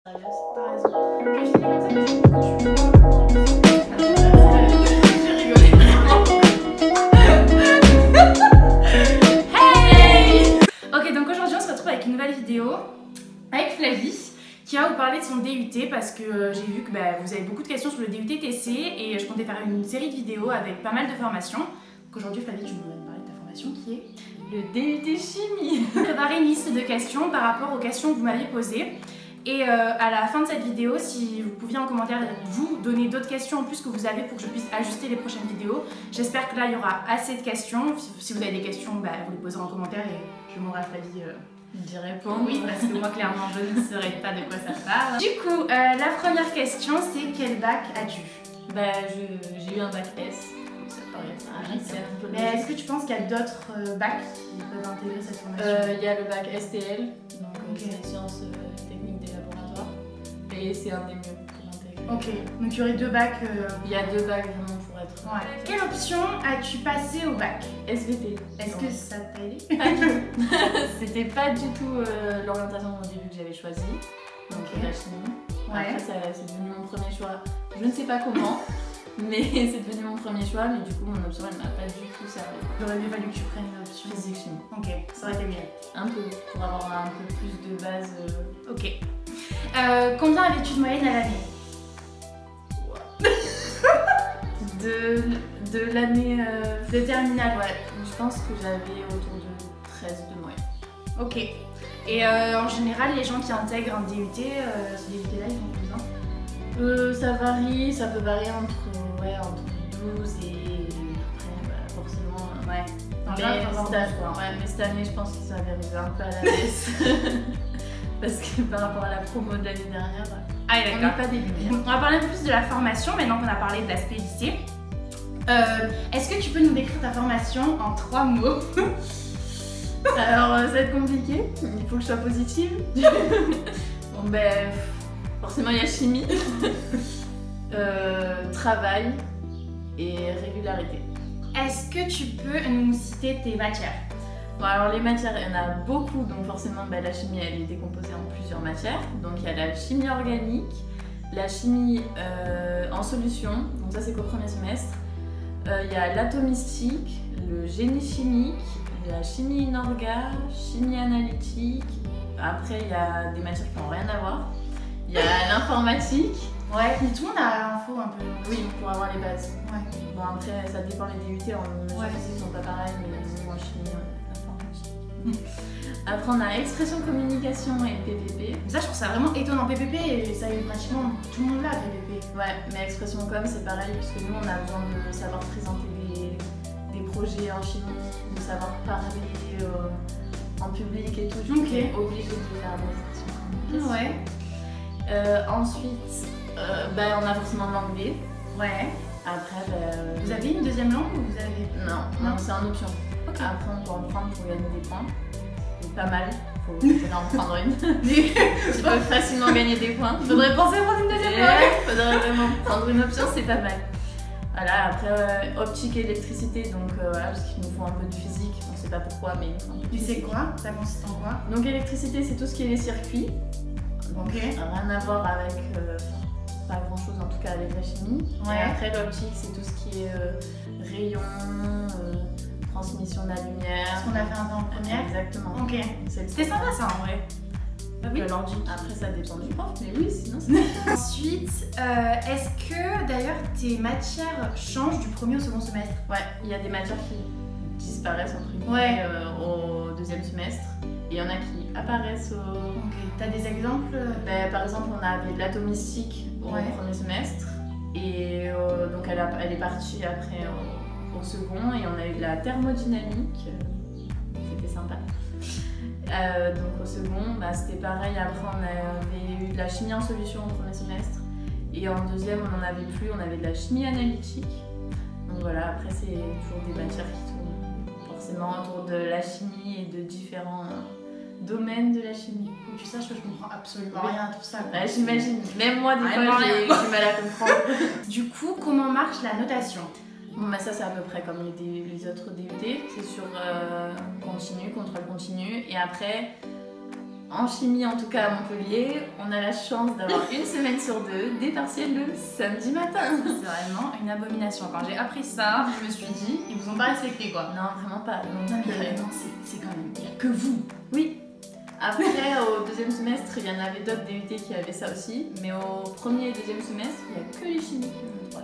T'as raison. Je vais finir comme ça, mais c'est beaucoup J'ai rigolé. Hey! Ok, donc aujourd'hui on se retrouve avec une nouvelle vidéo avec Flavie qui va vous parler de son DUT parce que j'ai vu que vous avez beaucoup de questions sur le DUT TC et je comptais faire une série de vidéos avec pas mal de formations. Donc aujourd'hui Flavie, tu voudrais me parler de ta formation qui est le DUT Chimie. J'ai préparé une liste de questions par rapport aux questions que vous m'aviez posées. Et à la fin de cette vidéo, si vous pouviez en commentaire vous donner d'autres questions en plus que vous avez pour que je puisse ajuster les prochaines vidéos. J'espère que là il y aura assez de questions. Si vous avez des questions, vous les poserez en commentaire et je demanderai à Flavie d'y répondre. Oui, parce que moi clairement je ne saurais pas de quoi ça parle. Du coup, la première question c'est quel bac as-tu? J'ai eu un bac S. Ça paraît c'est un peu. Mais est-ce que tu penses qu'il y a d'autres bacs qui peuvent intégrer cette formation? Il y a le bac STL, donc c'est sciences techniques des laboratoires, et c'est un des mieux pour intégrer. Ok, donc il y aurait deux bacs. Il y a deux bacs vraiment pour être. Ouais. Quelle option as-tu passé au bac? SVT. Est-ce que ça t'a aidé? C'était pas du tout l'orientation au début que j'avais choisi, donc la chimie. Ouais. Après c'est devenu mon premier choix. Je ne sais pas comment. Mais c'est devenu mon premier choix, mais du coup mon option elle m'a pas du tout servi. J'aurais mieux fallu que tu prennes une option physique chimie. Ok, ça aurait été mieux. Un peu, pour avoir un peu plus de base. Ok. Combien avais-tu de moyenne à l'année? De l'année de terminale. Ouais, je pense que j'avais autour de 13 de moyenne. Ok. Et en général, les gens qui intègrent un DUT, ces DUT-là, ils ont combien? Ça varie, ça peut varier entre 12 et après forcément ouais. Mais cette année je pense que ça avait arrivé un peu à la baisse parce que par rapport à la promo de l'année dernière, on n'est pas des lumières. On va parler un peu plus de la formation maintenant qu'on a parlé de l'aspect lycée. Est-ce que tu peux nous décrire ta formation en 3 mots? Alors ça va être compliqué, il faut que je sois positive. Bon forcément il y a chimie, travail et régularité. Est-ce que tu peux nous citer tes matières? Bon alors les matières, il y en a beaucoup, donc forcément la chimie elle est décomposée en plusieurs matières. Donc il y a la chimie organique, la chimie en solution, donc ça c'est qu'au premier semestre. Il y a l'atomistique, le génie chimique, la chimie inorga, chimie analytique. Après il y a des matières qui n'ont rien à voir. Il y a l'informatique. Ouais, mais tout le monde a l'info un peu. Oui, pour avoir les bases. Ouais. Bon après ça dépend les DUT, en physique ils sont pas pareils, mais en chimie, l'informatique. Après on a expression, communication et PPP. Ça je trouve ça vraiment étonnant. PPP, et ça y est pratiquement tout le monde là, PPP. Ouais, mais expression com c'est pareil, puisque nous on a besoin de savoir présenter des projets en chimie, de savoir parler en public et tout. Ok. On est obligé de faire des expressions. Ouais. Ensuite, on a forcément de l'anglais. Ouais. Après, vous avez une deuxième langue ou vous avez... Non, c'est en option. Okay. Après, on peut en prendre pour gagner des points. C'est pas mal. Faut en prendre une. Tu peux facilement gagner des points. Faudrait penser à prendre une deuxième langue. Faudrait vraiment prendre une option, c'est pas mal. Voilà, après, optique et électricité, donc voilà, parce qu'il nous faut un peu de physique. On sait pas pourquoi, mais il nous faut un peu de physique. Tu sais quoi? Ça consiste en quoi? Donc, électricité, c'est tout ce qui est les circuits. Donc, rien à voir avec, pas grand chose en tout cas avec la chimie. Ouais. Et après l'optique c'est tout ce qui est rayons, transmission de la lumière. Ce qu'on a fait un peu en première. Exactement. Ok. C'était sympa ça en vrai. Oui. Après ça dépend du prof, mais oui sinon c'est... Ensuite, est-ce que d'ailleurs tes matières changent du premier au second semestre? Ouais, il y a des matières qui disparaissent entre guillemets au deuxième semestre. Et il y en a qui apparaissent au... Ok, t'as des exemples? Par exemple, on avait de l'atomistique au premier semestre. Et donc elle est partie après au second. Et on a eu de la thermodynamique. C'était sympa. Donc au second, c'était pareil. Après, on avait eu de la chimie en solution au premier semestre. Et en deuxième, on n'en avait plus. On avait de la chimie analytique. Donc voilà, après, c'est toujours des matières qui tournent forcément autour de la chimie et de différents... domaine de la chimie. Faut que tu saches que je comprends absolument rien à tout ça. Ouais, j'imagine. Même moi, des fois, j'ai du mal à comprendre. Du coup, comment marche la notation? Bon, ça, c'est à peu près comme les autres DUT. C'est sur continu, contrôle continu. Et après, En chimie, en tout cas à Montpellier, on a la chance d'avoir une semaine sur deux des partiels le samedi matin. C'est vraiment une abomination. Quand j'ai appris ça, je me suis dit, ils vous ont pas respecté quoi. Non, vraiment pas. Donc, Non mais vraiment, c'est quand même, il n'y a que vous. Oui. Après, au deuxième semestre, il y en avait d'autres DUT qui avaient ça aussi, mais au premier et deuxième semestre, il n'y a que les chimiques.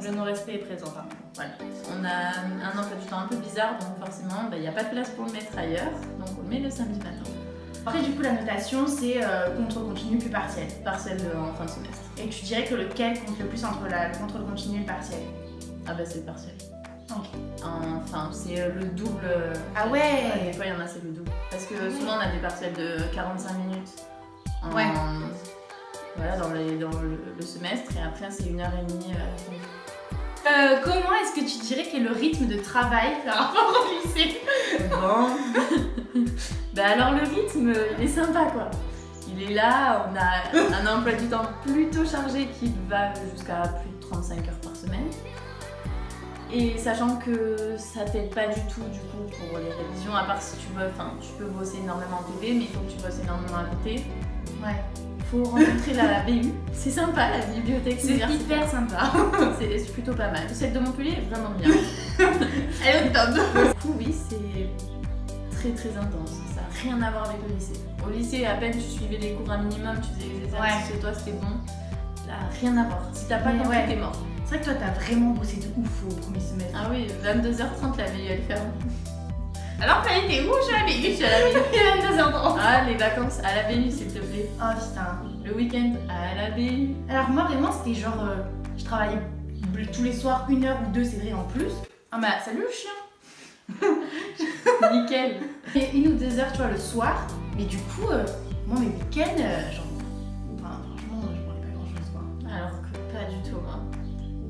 Le non-respect est présent. Hein. Voilà. On a un emploi du temps un peu bizarre, donc forcément, il n'y a pas de place pour le mettre ailleurs, donc on le met le samedi matin. Après, du coup, la notation, c'est contrôle continu puis partiel. Partiel en fin de semestre. Et tu dirais que lequel compte le plus entre le contrôle continu et le partiel? Ah bah c'est le partiel. Ok. Enfin, c'est le double. Ah ouais. Des fois, il y en a, c'est le double. Parce que souvent, on a des partiels de 45 minutes. Ouais. Voilà, dans le semestre, et après, c'est 1h30 à la fin. Comment est-ce que tu dirais qu'est le rythme de travail par rapport au lycée? Bon. Bah alors le rythme, il est sympa quoi. Il est là, on a un emploi du temps plutôt chargé qui va jusqu'à plus de 35 heures par semaine. Et sachant que ça t'aide pas du tout du coup pour les révisions, à part si tu veux, enfin tu peux bosser énormément en TV, mais il faut que tu bosses énormément à côté. Ouais. Faut rencontrer la BU, c'est sympa la bibliothèque C'est hyper sympa. C'est plutôt pas mal. Celle de Montpellier est vraiment bien. Elle est au top. Du coup oui, c'est très intense. Ça n'a rien à voir avec le lycée. Au lycée, à peine tu suivais les cours un minimum, tu faisais les exercices chez toi, c'était bon. Là, rien à voir. Si t'as pas compris, t'es mort. C'est vrai que toi, t'as vraiment bossé de ouf au premier semestre. Ah oui, 22h30, la veille, elle ferme. Alors, Fanny, t'es où? Je suis à la BU. Je suis à la BU. Il est 22h30. Ah, les vacances à la BU, s'il te plaît. Oh putain. Le week-end à la BU. Alors, moi, vraiment, c'était genre. Je travaillais tous les soirs, 1 heure ou 2, c'est vrai, en plus. Ah, bah, salut le chien. Nickel. Et 1 ou 2 heures, tu vois, le soir. Mais du coup, moi, mes week-ends, genre. Enfin, franchement, je parlais pas grand-chose, quoi. Alors que pas du tout, hein.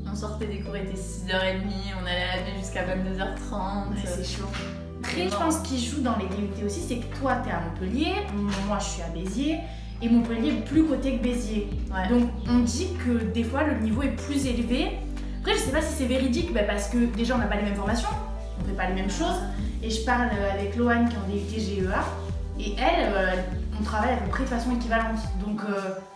On sortait des cours, il était 6h30, on allait à la BU jusqu'à 22h30. Ouais, c'est chaud. Après, je pense qu'il joue dans les DUT aussi, c'est que toi, t'es à Montpellier, moi, je suis à Béziers, et Montpellier est plus côté que Béziers. Ouais. Donc, on dit que des fois, le niveau est plus élevé. Après, je sais pas si c'est véridique, bah, parce que déjà, on n'a pas les mêmes formations, on fait pas les mêmes choses. Et je parle avec Loane qui est en DUT GEA, et elle, on travaille à peu près de façon équivalente. Donc,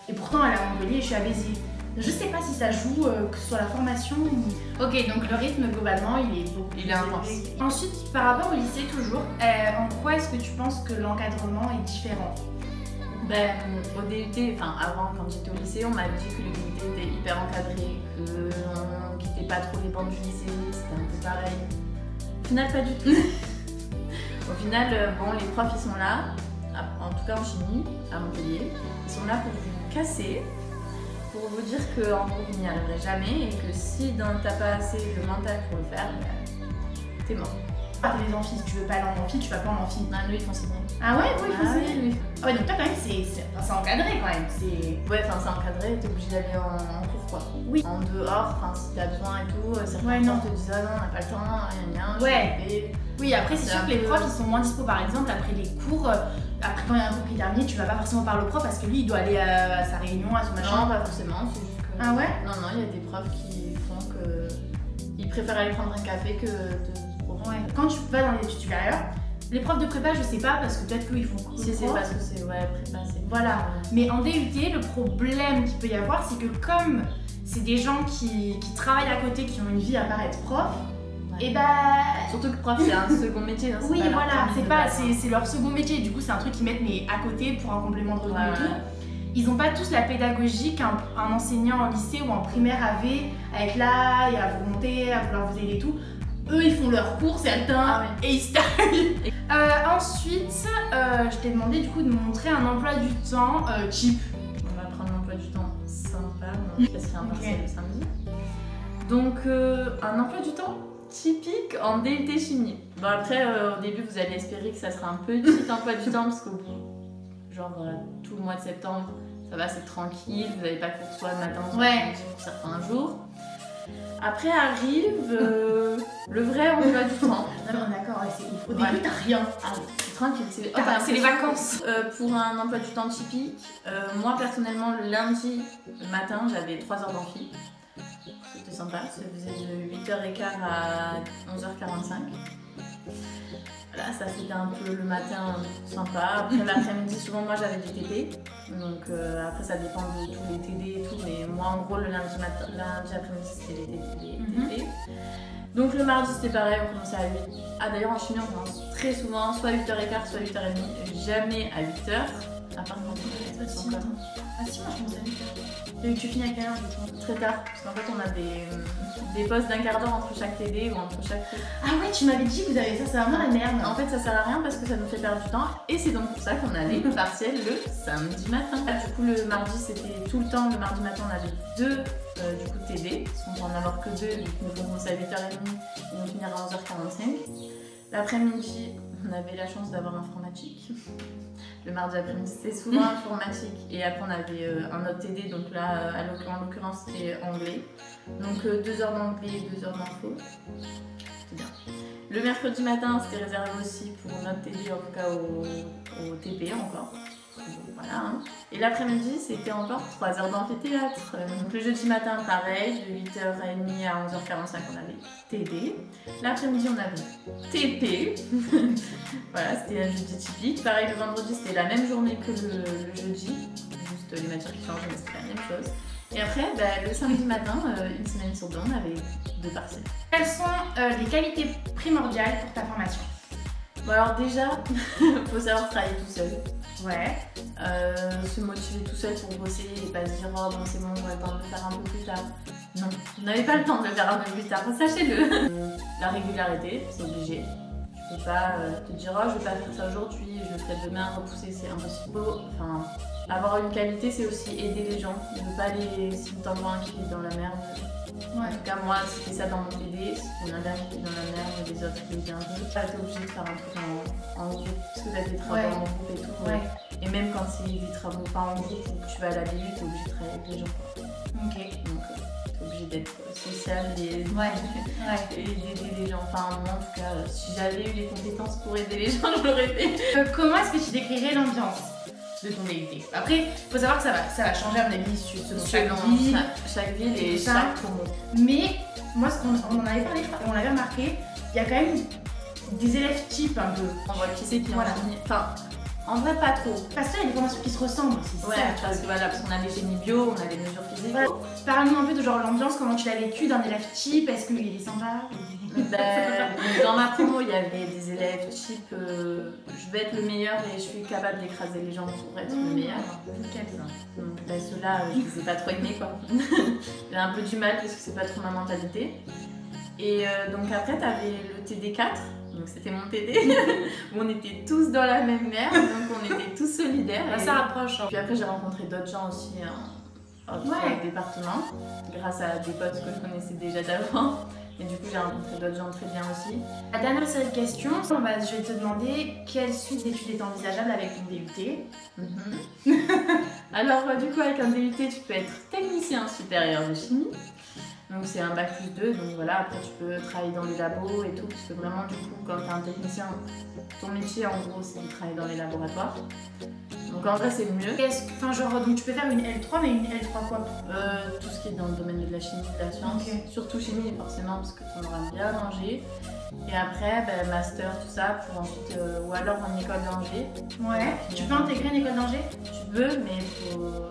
et pourtant, elle est à Montpellier et je suis à Béziers. Je sais pas si ça joue, que ce soit la formation ou... Ok, donc le rythme globalement il est beaucoup plus intense. Ensuite, par rapport au lycée toujours, en quoi est-ce que tu penses que l'encadrement est différent? Ben, au DUT, enfin avant quand j'étais au lycée, on m'a dit que le DUT était hyper encadré, qu'on quittait pas trop les bancs du lycée, c'était un peu pareil. Au final, pas du tout. Au final, bon, les profs ils sont là, en tout cas en chimie, à Montpellier, ils sont là pour vous casser. Pour vous dire qu'en gros vous n'y arriverez jamais et que si t'as pas assez de mental pour le faire, t'es mort. Ah, t'es les amphis, si tu veux pas aller en amphi, tu vas pas en amphi. Ah, nous ils font signer. Ah ouais, oui, ils font signer. Oui. Ah ouais, donc toi quand même c'est encadré quand même. Ouais, enfin c'est encadré, t'es obligé d'aller en cours quoi. Oui. En dehors, enfin si t'as besoin et tout, certains profs te disent ah non, on n'a pas le temps, rien. Ouais. Oui, après c'est sûr que les profs ils sont moins dispo par exemple après les cours. Après quand il y a un cours qui est terminé, tu vas pas forcément parler au prof parce que lui il doit aller à sa réunion, à son machin. Non, pas forcément, c'est juste que... Ah ouais? Non, il y a des profs qui font que... Ils préfèrent aller prendre un café que de se profiter. Ouais. Quand tu vas dans les études supérieures, les profs de prépa je sais pas parce que peut-être qu'ils font cours. Si c'est parce que c'est... Ouais, prépa c'est... Voilà. Mais en DUT, le problème qu'il peut y avoir c'est que comme c'est des gens qui travaillent à côté, qui ont une vie à part être prof, et bah... Surtout que prof c'est un second métier. Hein, oui voilà, c'est leur second métier, du coup c'est un truc qu'ils mettent mais à côté pour un complément de revenu et tout. Ils n'ont pas tous la pédagogie qu'un enseignant en lycée ou en primaire avait, à être là et à vous monter, à vouloir vous aider et tout. Eux ils font leurs cours, certains, et ils se taillent. Ensuite, je t'ai demandé du coup de me montrer un emploi du temps cheap. On va prendre un emploi du temps sympa, parce qu'il y a un partiel le samedi. Donc un emploi du temps typique en DUT chimie. Bon après au début vous allez espérer que ça sera un petit emploi du temps parce qu'au bout, genre tout le mois de septembre, ça va, c'est tranquille, vous n'avez pas cours soit le matin, soit midi pour certains jours. Après arrive le vrai emploi du temps. Non d'accord, c'est ouf. Au début t'as rien. Ah, c'est tranquille, c'est les vacances. Pour un emploi du temps typique, moi personnellement le lundi matin j'avais 3 heures d'amphi. C'était sympa, ça faisait de 8h15 à 11h45. Voilà, ça c'était un peu le matin sympa. Après l'après-midi, souvent moi j'avais des TD. Donc après ça dépend de tous les TD et tout. Mais moi en gros le lundi après-midi c'était les TD. Donc le mardi c'était pareil, on commençait à 8. Ah d'ailleurs en chimie on commence très souvent, soit 8h15, soit 8h30. Jamais à 8h. À part quand on est si, ah si, moi je commence à 8h. Et tu finis à quelle heure du coup? Très tard, parce qu'en fait on a des pauses d'1 quart d'heure entre chaque TD ou entre chaque truc. Ah ouais, tu m'avais dit que vous avez ça, c'est vraiment la merde. En fait ça sert à rien parce que ça nous fait perdre du temps et c'est donc pour ça qu'on a les partiels le samedi matin. Du coup le mardi c'était tout le temps, le mardi matin on avait 2 du coup TD, on peut en avoir que 2 vu que nous commençons à 8h30 et nous finir à 11h45. L'après-midi on avait la chance d'avoir informatique. Le mardi après-midi c'était souvent informatique et après on avait un autre TD, donc là en l'occurrence c'était anglais. Donc 2 heures d'anglais et 2 heures d'info. C'était bien. Le mercredi matin c'était réservé aussi pour notre TD, en tout cas au TP encore. Donc, voilà. Hein. Et l'après-midi c'était encore 3 heures d'amphithéâtre. Donc le jeudi matin pareil, de 8h30 à 11h45 on avait TD. L'après-midi on avait TP. Voilà, c'était un jeudi typique. Pareil le vendredi c'était la même journée que le jeudi. Juste les matières qui changent mais c'était la même chose. Et après, le samedi matin, une semaine sur 2, on avait 2 partiels. Quelles sont les qualités primordiales pour ta formation? Bon alors déjà, il faut savoir travailler tout seul. Ouais. Se motiver tout seul pour bosser et pas se dire oh bon c'est bon, on va le temps de le faire un peu plus tard. Non, vous n'avez pas le temps de le faire un peu plus tard, sachez-le. La régularité, c'est obligé. Tu peux pas te dire oh je vais pas faire ça aujourd'hui, je le ferai demain, repousser, c'est impossible. Enfin, avoir une qualité c'est aussi aider les gens. Ne veux pas les, si tu t'envoies un qui est dans la merde. Ouais. En tout cas moi c'était ça dans mon TD, il y en a d'un qui est dans la merde et les autres qui étaient un peu. T'es obligé de faire un truc en groupe, parce que t'as des travaux en groupe et tout. Ouais. Et même quand c'est des travaux pas en groupe ou que tu vas à la BU, t'es obligé de travailler avec les gens. Ok. Donc t'es obligé d'être social et d'aider les gens. Enfin moi en tout cas, si j'avais eu les compétences pour aider les gens, je l'aurais fait. Comment est-ce que tu décrirais l'ambiance de ton DUT? Après, il faut savoir que ça va changer à mon avis selon chaque ville et chaque promo. Mais moi, on en avait parlé, on l'avait remarqué, il y a quand même des élèves types un peu. On voit qui c'est qui en chimie. Enfin, en vrai, pas trop. Parce qu'il y a des formations qui se ressemblent aussi. Ouais, parce que voilà, parce qu'on a les génies bio, on a les mesures physiques. Voilà. Parle-nous un peu de genre l'ambiance, comment tu l'as vécu d'un élève type, est-ce qu'il est sympa? Dans ma promo, il y avait des élèves type je vais être le meilleur et je suis capable d'écraser les gens pour être le meilleur. Nickel ça. Donc ceux-là, je les ai pas trop aimés quoi. J'ai un peu du mal parce que c'est pas trop ma mentalité. Et donc après, t'avais le TD4. Donc c'était mon TD, où on était tous dans la même merde, donc on était tous solidaires. Là, ça rapproche. Puis après j'ai rencontré d'autres gens aussi dans le département, grâce à des potes que je connaissais déjà d'avant. Et du coup j'ai rencontré d'autres gens très bien aussi. La dernière série de questions, je vais te demander quelle suite d'études est envisageable avec ton DUT. Alors du coup avec un DUT tu peux être technicien supérieur de chimie. Donc c'est un bac plus 2, donc voilà, après tu peux travailler dans les labos et tout, parce que vraiment du coup quand t'es un technicien, ton métier en gros c'est de travailler dans les laboratoires. Donc en vrai c'est le mieux. Enfin genre donc tu peux faire une L3 mais une L3 quoi? Tout ce qui est dans le domaine de la chimie, de la science, surtout chimie forcément parce que tu en auras bien mangé. Et après master tout ça pour ensuite, ou alors en école d'ingé. Ouais, tu peux intégrer une école d'ingé? Tu peux mais il faut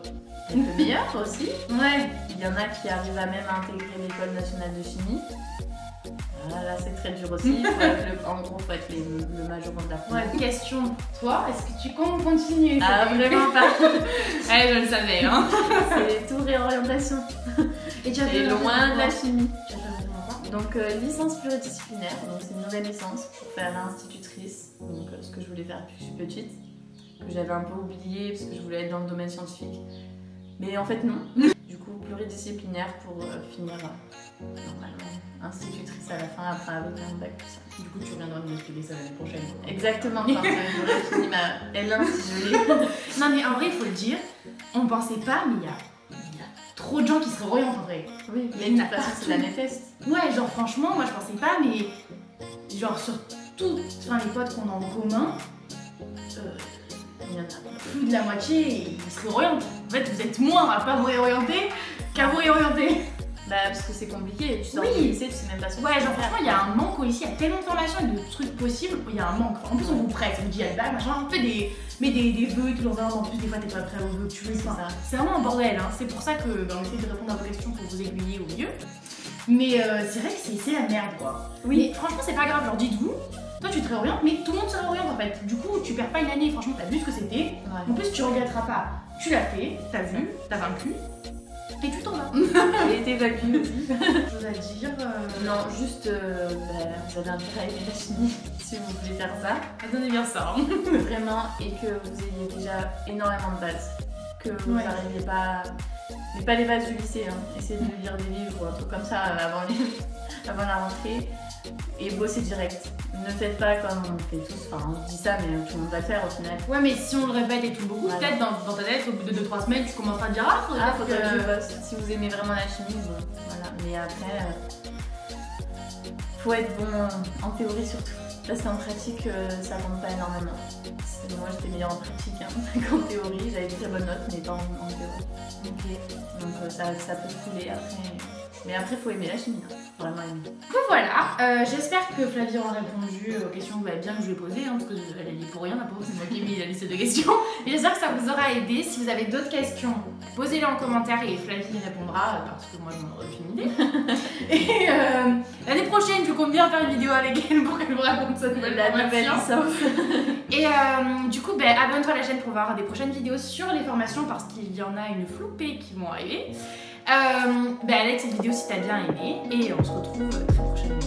être le meilleur aussi. Ouais. Il y en a qui arrivent à même intégrer l'école nationale de chimie. Là c'est très dur aussi, en gros il faut être le majoron de la promo. Ouais, question pour toi, est-ce que tu comptes continuer? Ah vraiment pas. Ouais, je le savais hein. C'est tout réorientation. Et tu as fait loin de la chimie. Tu as fait donc licence pluridisciplinaire, donc c'est une nouvelle licence pour faire institutrice, donc ce que je voulais faire depuis que je suis petite, que j'avais un peu oublié parce que je voulais être dans le domaine scientifique. Mais en fait non. Du coup pluridisciplinaire pour finir normalement institutrice à la fin après avec un bac tout ça. Du coup tu reviendras nous expliquer ça l'année prochaine. Exactement, quand j'aurai fini ma L1 si je l'ai. Non mais en vrai il faut le dire, on pensait pas mais il y a trop de gens qui se réorientent en vrai. Oui, mais de toute façon c'est la NETEST. Ouais genre franchement moi je pensais pas mais genre sur toutes les potes qu'on a en commun, il y en a plus de la moitié ils se réorientent. En fait vous êtes moins à pas vous réorienter qu'à vous réorienter. Bah parce que c'est compliqué, tu sors Oui. du lycée, tu sais même pas ce que Ouais, tu genre veux faire. franchement, il y a un manque au lycée, il y a tellement de formations et de trucs possibles, il y a un manque. En plus, on vous prête, on vous dit, ah bah machin, on fait des vœux et tout dans un an. En plus, des fois, t'es pas prêt aux vœux que tu veux. C'est ça. C'est vraiment un bordel, hein. C'est pour ça que on essaie de répondre à vos questions pour vous aiguiller au mieux. Mais c'est vrai que c'est la merde, quoi. Oui. Mais franchement, c'est pas grave, genre dites-vous, toi tu te réorientes, mais tout le monde se réoriente en fait. Du coup, tu perds pas une année, franchement, t'as vu ce que c'était. En plus, tu regretteras pas. Tu l'as fait, t'as vu, t'as vaincu. Et tu t'en vas. Et t'évacues aussi. Chose à dire. Non, juste, vous avez intérêt à aimer la chimie si vous voulez faire ça. Donnez bien ça. Hein. Vraiment, et que vous ayez déjà énormément de bases. Que vous Ouais. n'arriviez pas. Mais pas les bases du lycée, hein. Essayez de lire des livres ou un truc comme ça avant la rentrée. Et bosser direct. Ne faites pas comme on fait tous, enfin on dit ça, mais tout le monde va le faire au final. Ouais, mais si on le répète et tout beaucoup, Voilà. peut-être dans ta tête, au bout de 2-3 semaines, tu commenceras à te dire ah, faudrait Faut que je bosse. Si vous aimez vraiment la chimie, bon, voilà. Mais après, faut être bon en théorie surtout. Parce qu'en pratique, ça compte pas énormément. Moi j'étais meilleure en pratique hein, qu'en théorie, j'avais de très bonnes notes, mais pas en théorie. Donc ça peut couler après. Mais après, faut aimer la chimie, hein. Vraiment aimer. Donc voilà, j'espère que Flavie aura répondu aux questions que bien que je lui ai posées, hein, parce qu'elle est pour rien, la pauvre, c'est moi qui ai mis la liste de questions. Et j'espère que ça vous aura aidé. Si vous avez d'autres questions, posez-les en commentaire et Flavie y répondra, parce que moi je m'en aurais aucune idée. Et l'année prochaine, je compte bien faire une vidéo avec elle pour qu'elle vous raconte sa nouvelle formation. Et du coup, abonne-toi à la chaîne pour voir des prochaines vidéos sur les formations, parce qu'il y en a une flopée qui vont arriver. Like cette vidéo si t'as bien aimé, et on se retrouve très prochainement.